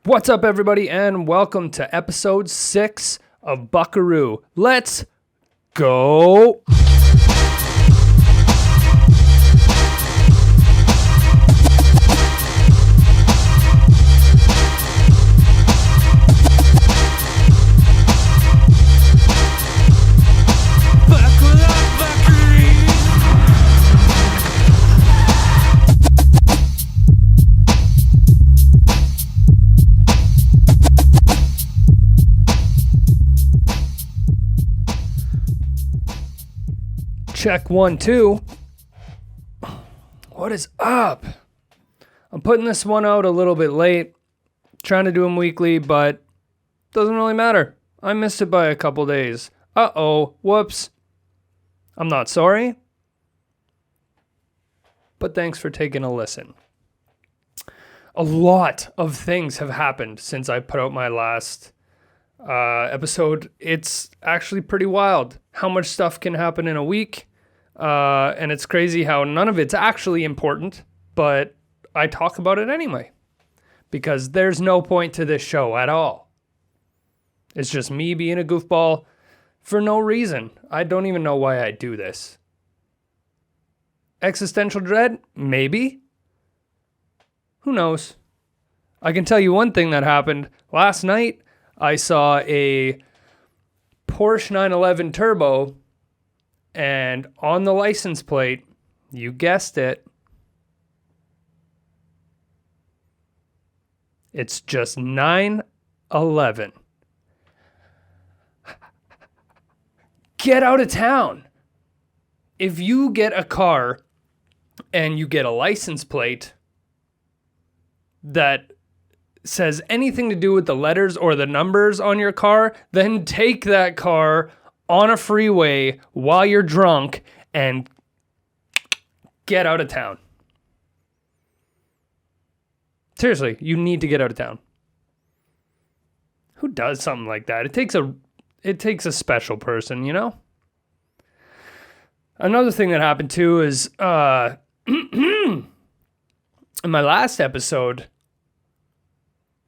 What's up, everybody, and welcome to episode 6 of Buckaroo. Let's go! Check 1, 2. What is up? I'm putting this one out a little bit late. Trying to do them weekly, but doesn't really matter. I missed it by a couple days. Uh-oh. Whoops. I'm not sorry. But thanks for taking a listen. A lot of things have happened since I put out my last episode. It's actually pretty wild how much stuff can happen in a week. And it's crazy how none of it's actually important, but I talk about it anyway. Because there's no point to this show at all. It's just me being a goofball for no reason. I don't even know why I do this. Existential dread? Maybe. Who knows? I can tell you one thing that happened. Last night, I saw a Porsche 911 Turbo, and on the license plate, you guessed it, it's just 911. Get out of town. If you get a car and you get a license plate that says anything to do with the letters or the numbers on your car, then take that car on a freeway while you're drunk and get out of town. Seriously, you need to get out of town. Who does something like that? It takes a special person, you know? Another thing that happened too is in my last episode,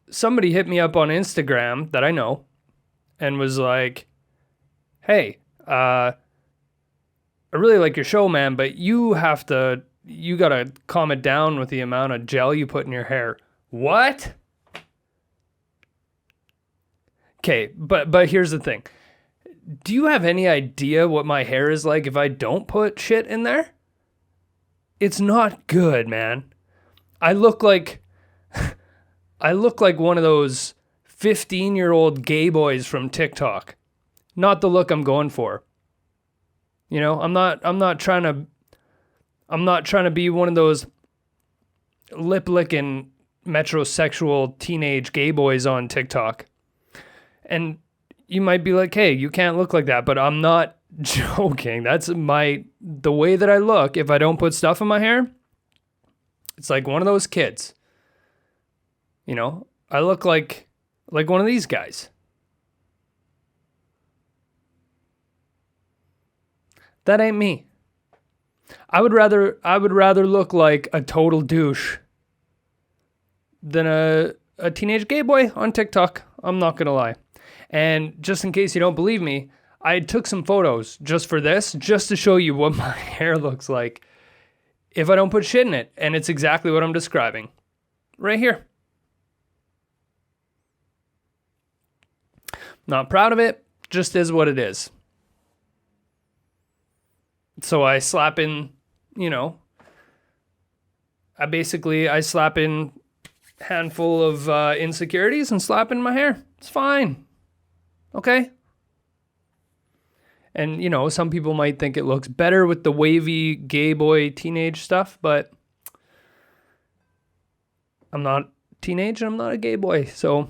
somebody hit me up on Instagram that I know and was like, hey, I really like your show, man, but you gotta calm it down with the amount of gel you put in your hair. What? Okay, but here's the thing. Do you have any idea what my hair is like if I don't put shit in there? It's not good, man. I look like one of those 15-year-old gay boys from TikTok. Not the look I'm going for. You know, I'm not trying to be one of those lip-licking metrosexual teenage gay boys on TikTok. And you might be like, hey, you can't look like that, but I'm not joking. That's the way that I look. If I don't put stuff in my hair, it's like one of those kids. You know, I look like one of these guys. That ain't me. I would rather look like a total douche than a teenage gay boy on TikTok. I'm not gonna lie. And just in case you don't believe me, I took some photos just for this, just to show you what my hair looks like if I don't put shit in it. And it's exactly what I'm describing. Right here. Not proud of it, just is what it is. So I slap in, I slap in handful of insecurities and slap in my hair. It's fine. Okay? And, some people might think it looks better with the wavy gay boy teenage stuff, but I'm not teenage and I'm not a gay boy, so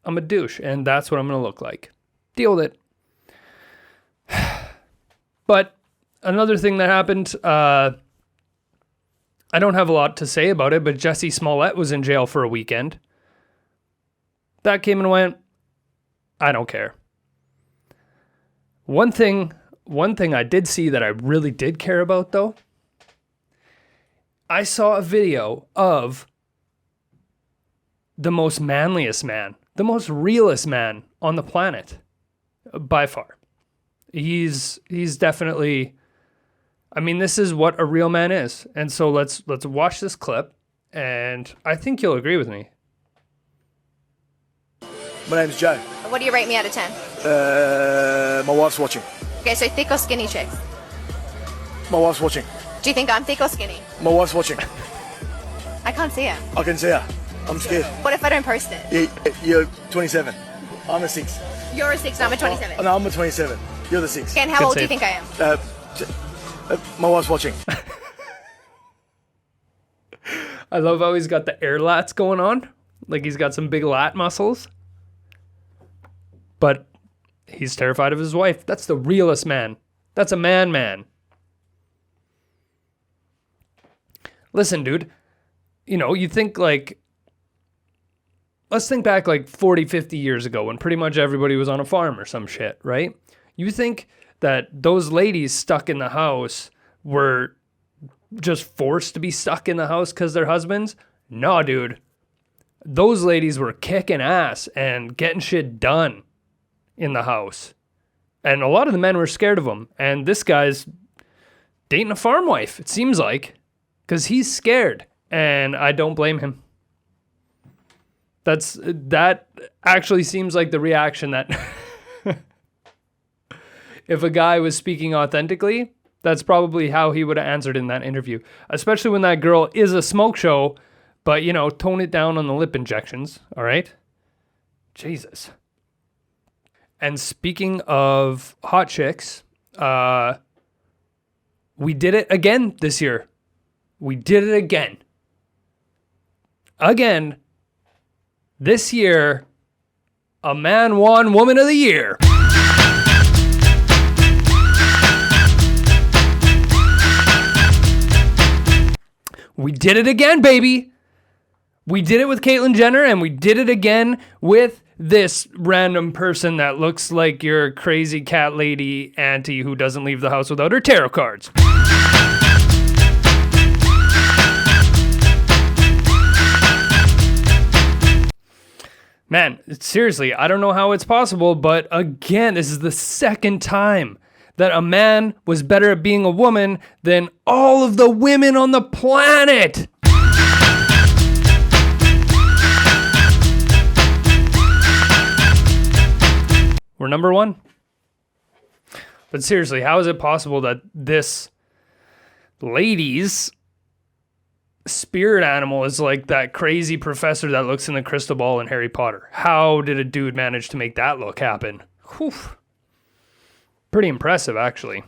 I'm a douche, and that's what I'm going to look like. Deal with it. But another thing that happened, I don't have a lot to say about it, but Jussie Smollett was in jail for a weekend. That came and went. I don't care. One thing I did see that I really did care about, though, I saw a video of the most manliest man, the most realest man on the planet, by far. He's definitely, I mean, this is what a real man is. And so let's watch this clip, and I think you'll agree with me. My name's Joe. What do you rate me out of 10? My wife's watching. Okay, so thick or skinny chicks? My wife's watching. Do you think I'm thick or skinny? My wife's watching. I can't see her. I can see her. I'm scared. What if I don't post it? You're 27. I'm a 6. You're a 6 and I'm a 27. No, I'm a 27. You're the 6. Okay, and how old do you think I am? My wife's watching. I love how he's got the air lats going on. Like he's got some big lat muscles. But he's terrified of his wife. That's the realest man. That's a man. Listen, dude. You know, you think like, let's think back like 40, 50 years ago when pretty much everybody was on a farm or some shit, right? You think that those ladies stuck in the house were just forced to be stuck in the house because they're husbands? No, dude. Those ladies were kicking ass and getting shit done in the house. And a lot of the men were scared of them. And this guy's dating a farm wife, it seems like, because he's scared. And I don't blame him. That actually seems like the reaction that if a guy was speaking authentically, that's probably how he would have answered in that interview. Especially when that girl is a smoke show, but, you know, tone it down on the lip injections, all right? Jesus. And speaking of hot chicks, we did it again this year. We did it again. Again. This year, a man won Woman of the Year. We did it again, baby. We did it with Caitlyn Jenner, and we did it again with this random person that looks like your crazy cat lady auntie who doesn't leave the house without her tarot cards. Man, seriously, I don't know how it's possible, but again, this is the second time that a man was better at being a woman than all of the women on the planet. We're number one. But seriously, how is it possible that this lady's spirit animal is like that crazy professor that looks in the crystal ball in Harry Potter? How did a dude manage to make that look happen? Whew. Pretty impressive, actually.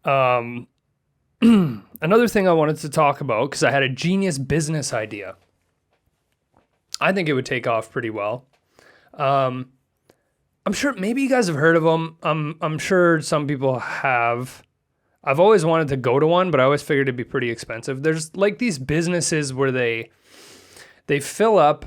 Another thing I wanted to talk about, because I had a genius business idea. I think it would take off pretty well. I'm sure maybe you guys have heard of them. I'm sure some people have. I've always wanted to go to one, but I always figured it'd be pretty expensive. There's like these businesses where they fill up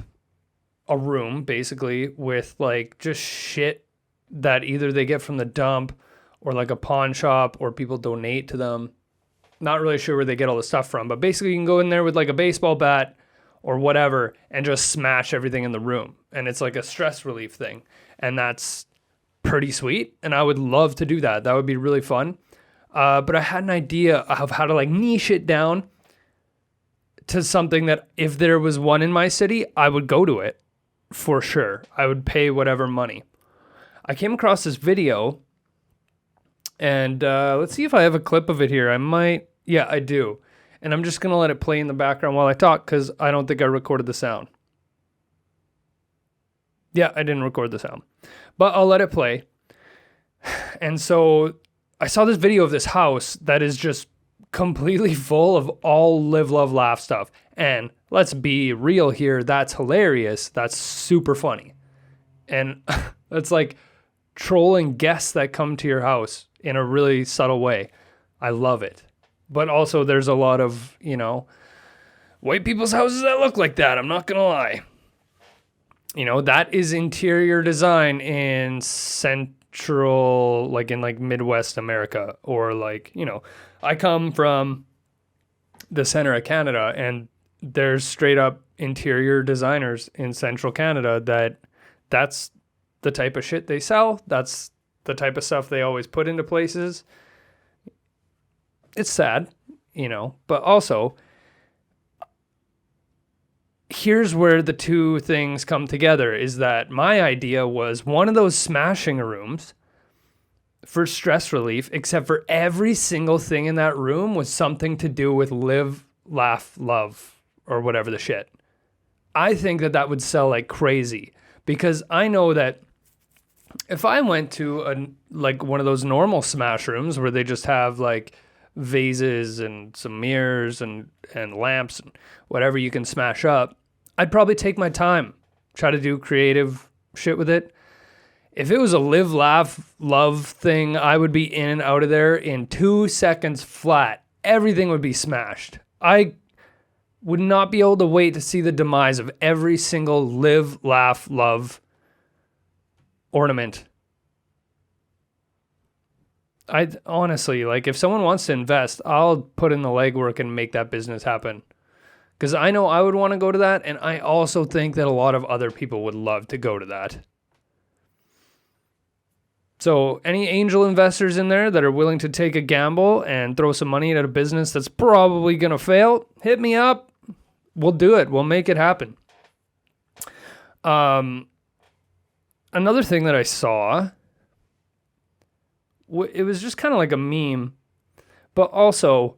a room basically with like just shit that either they get from the dump or like a pawn shop or people donate to them. Not really sure where they get all the stuff from, but basically you can go in there with like a baseball bat or whatever and just smash everything in the room. And it's like a stress relief thing. And that's pretty sweet. And I would love to do that. That would be really fun. But I had an idea of how to like niche it down to something that if there was one in my city, I would go to it for sure. I would pay whatever money. I came across this video and let's see if I have a clip of it here. I might. Yeah, I do. And I'm just going to let it play in the background while I talk because I don't think I recorded the sound. Yeah, I didn't record the sound. But I'll let it play. And so I saw this video of this house that is just completely full of all live, love, laugh stuff. And let's be real here. That's hilarious. That's super funny. And it's like trolling guests that come to your house in a really subtle way. I love it. But also there's a lot of, you know, white people's houses that look like that. I'm not going to lie. You know, that is interior design in central, like in like Midwest America, or like, you know, I come from the center of Canada and there's straight up interior designers in central Canada that's the type of shit they sell. That's the type of stuff they always put into places. It's sad, but also here's where the two things come together is that my idea was one of those smashing rooms for stress relief, except for every single thing in that room was something to do with live, laugh, love, or whatever the shit. I think that would sell like crazy because I know that if I went to one of those normal smash rooms where they just have like vases and some mirrors and lamps and whatever you can smash up, I'd probably take my time, try to do creative shit with it. If it was a live, laugh, love thing, I would be in and out of there in 2 seconds flat. Everything would be smashed. I would not be able to wait to see the demise of every single live, laugh, love ornament. I honestly, like, if someone wants to invest, I'll put in the legwork and make that business happen. Because I know I would want to go to that, and I also think that a lot of other people would love to go to that. So any angel investors in there that are willing to take a gamble and throw some money at a business that's probably going to fail, hit me up. We'll do it. We'll make it happen. Another thing that I saw, it was just kind of like a meme, but also,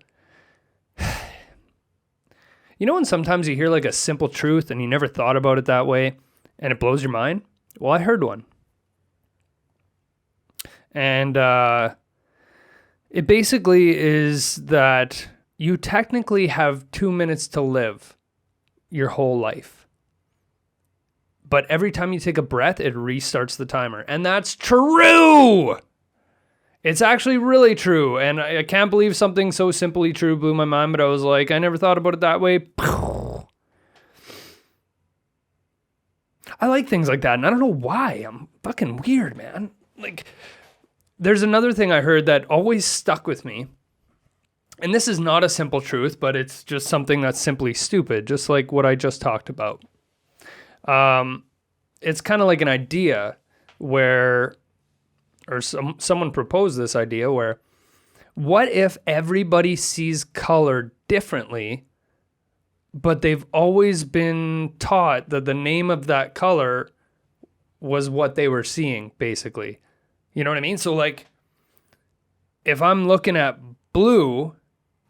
when sometimes you hear like a simple truth and you never thought about it that way and it blows your mind? Well, I heard one. And it basically is that you technically have 2 minutes to live your whole life. But every time you take a breath, it restarts the timer. And that's true! It's actually really true. And I can't believe something so simply true blew my mind, but I was like, I never thought about it that way. I like things like that, and I don't know why. I'm fucking weird, man. Like, there's another thing I heard that always stuck with me. And this is not a simple truth, but it's just something that's simply stupid, just like what I just talked about. It's kind of like an idea where, or someone proposed this idea where, what if everybody sees color differently, but they've always been taught that the name of that color was what they were seeing, basically. You know what I mean? So, like, if I'm looking at blue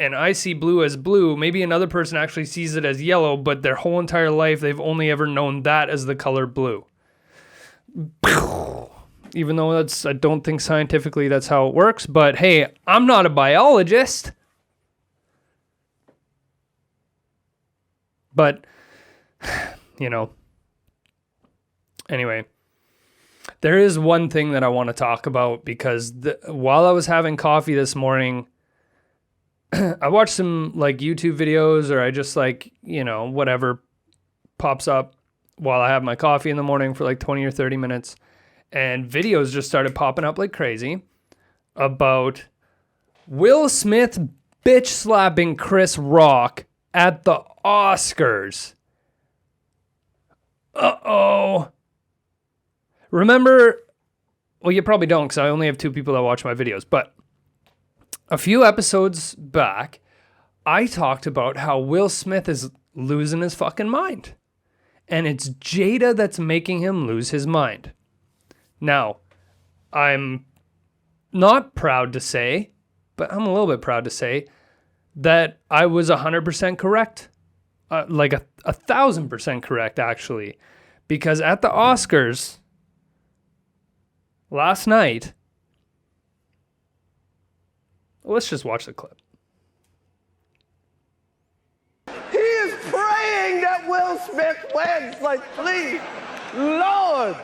and I see blue as blue, maybe another person actually sees it as yellow, but their whole entire life they've only ever known that as the color blue. Even though I don't think scientifically that's how it works, but hey, I'm not a biologist. But, anyway. There is one thing that I want to talk about because while I was having coffee this morning, I watched some like YouTube videos or I just whatever pops up while I have my coffee in the morning for like 20 or 30 minutes. And videos just started popping up like crazy about Will Smith bitch slapping Chris Rock at the Oscars. Uh-oh. Remember, well, you probably don't because I only have 2 people that watch my videos, but a few episodes back, I talked about how Will Smith is losing his fucking mind. And it's Jada that's making him lose his mind. Now, I'm not proud to say, but I'm a little bit proud to say that I was 100% correct. Like 1,000% correct, actually. Because at the Oscars last night, let's just watch the clip. He is praying that Will Smith wins. Like, please, Lord.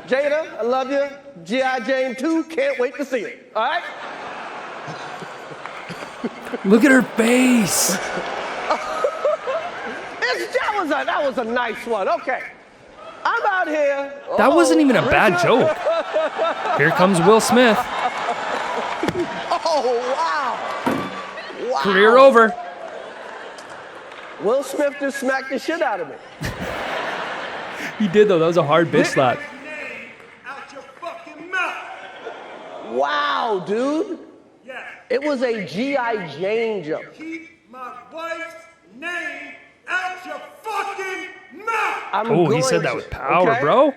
Jada, I love you. G.I. Jane 2, can't wait to see it. All right? Look at her face. That was a nice one. Okay. I'm out here. That wasn't even a bad joke. Here comes Will Smith. Oh, wow. Career over. Will Smith just smacked the shit out of me. He did, though. That was a hard bitch slap. Out your fucking mouth. Wow, dude. Yeah. It was a G.I. Jane jump. Keep my wife's name out your fucking mouth. Oh, he said that with power, bro.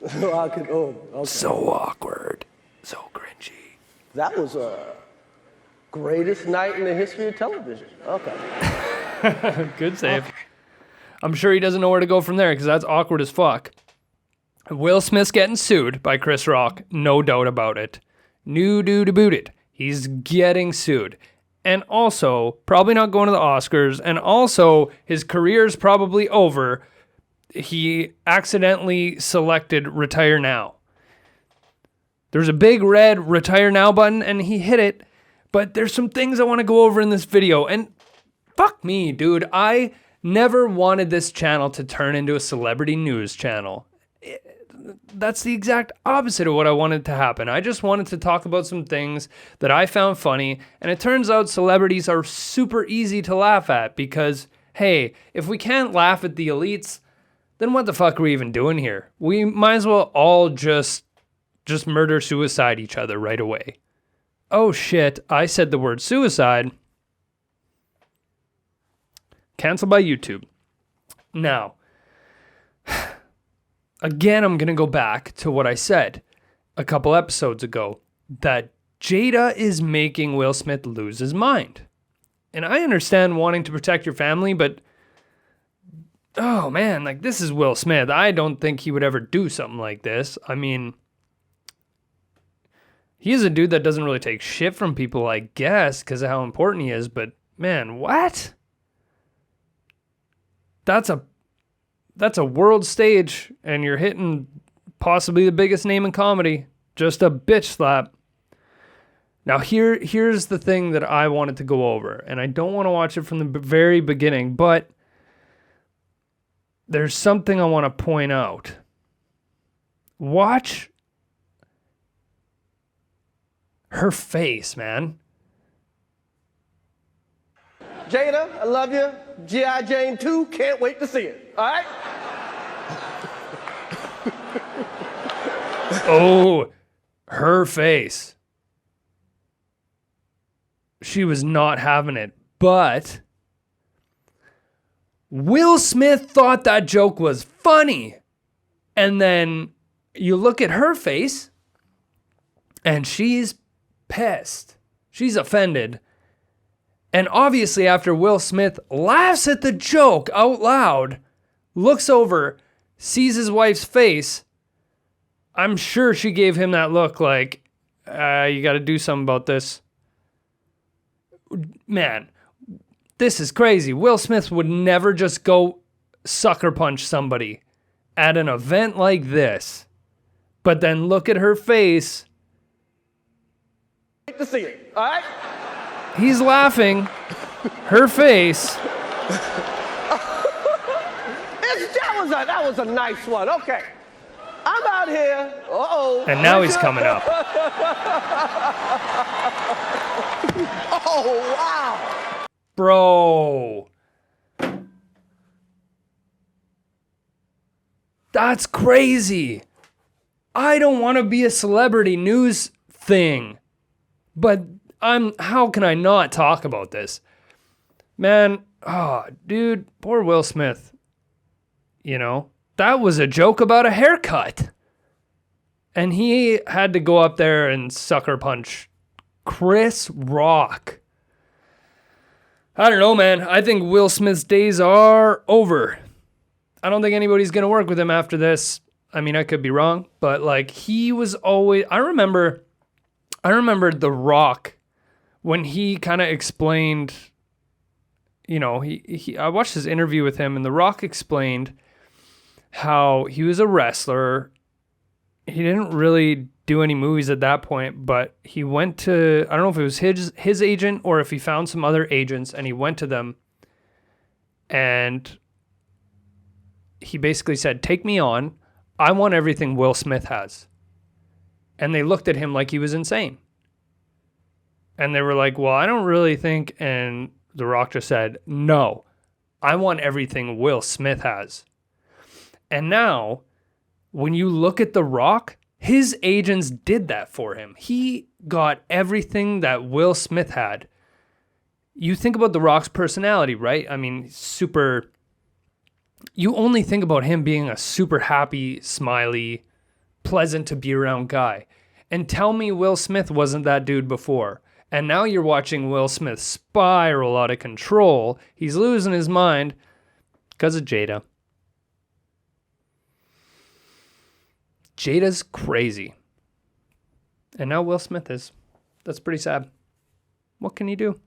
Okay. So awkward. So cringy. That was a greatest night in the history of television. Okay. Good save. I'm sure he doesn't know where to go from there because that's awkward as fuck. Will Smith's getting sued by Chris Rock. No doubt about it. New dude about it. He's getting sued. And also, probably not going to the Oscars. And also, his career's probably over. He accidentally selected retire now. There's a big red retire now button and he hit it. But there's some things I want to go over in this video. And fuck me, dude. I never wanted this channel to turn into a celebrity news channel. That's the exact opposite of what I wanted to happen. I just wanted to talk about some things that I found funny. And it turns out celebrities are super easy to laugh at because, hey, if we can't laugh at the elites, then what the fuck are we even doing here? We might as well all just murder suicide each other right away. Oh shit, I said the word suicide. Cancelled by YouTube. Now, again, I'm going to go back to what I said a couple episodes ago, that Jada is making Will Smith lose his mind. And I understand wanting to protect your family, but oh man, like this is Will Smith. I don't think he would ever do something like this. I mean, he is a dude that doesn't really take shit from people, I guess, because of how important he is. But man, what? That's a world stage, and you're hitting possibly the biggest name in comedy. Just a bitch slap. Now here's the thing that I wanted to go over, and I don't want to watch it from the very beginning, but there's something I want to point out. Watch her face, man. Jada, I love you. G.I. Jane 2, can't wait to see it. All right? Oh, her face. She was not having it, but Will Smith thought that joke was funny. And then you look at her face and she's pissed. She's offended. And obviously after Will Smith laughs at the joke out loud, looks over, sees his wife's face, I'm sure she gave him that look like, you got to do something about this. Man, this is crazy. Will Smith would never just go sucker punch somebody at an event like this. But then look at her face. Wait to see it. All right? He's laughing. Her face. That was a nice one. Okay. I'm out here. Uh-oh. And now he's coming up. Oh, wow. Bro. That's crazy. I don't want to be a celebrity news thing. But how can I not talk about this? Man, dude, poor Will Smith. You know, that was a joke about a haircut. And he had to go up there and sucker punch Chris Rock. I don't know, man. I think Will Smith's days are over. I don't think anybody's going to work with him after this. I mean, I could be wrong, but like he was always, I remember The Rock when he kind of explained, you know, I watched his interview with him and The Rock explained how he was a wrestler. He didn't really do any movies at that point, but he went to, I don't know if it was his agent or if he found some other agents and he went to them and he basically said, take me on. I want everything Will Smith has. And they looked at him like he was insane. And they were like, well, I don't really think, and The Rock just said, no, I want everything Will Smith has. And now, when you look at The Rock, his agents did that for him. He got everything that Will Smith had. You think about The Rock's personality, right? I mean, you only think about him being a super happy, smiley, pleasant to be around guy. And tell me Will Smith wasn't that dude before. And now you're watching Will Smith spiral out of control. He's losing his mind because of Jada. Jada's crazy. And now Will Smith is. That's pretty sad. What can he do?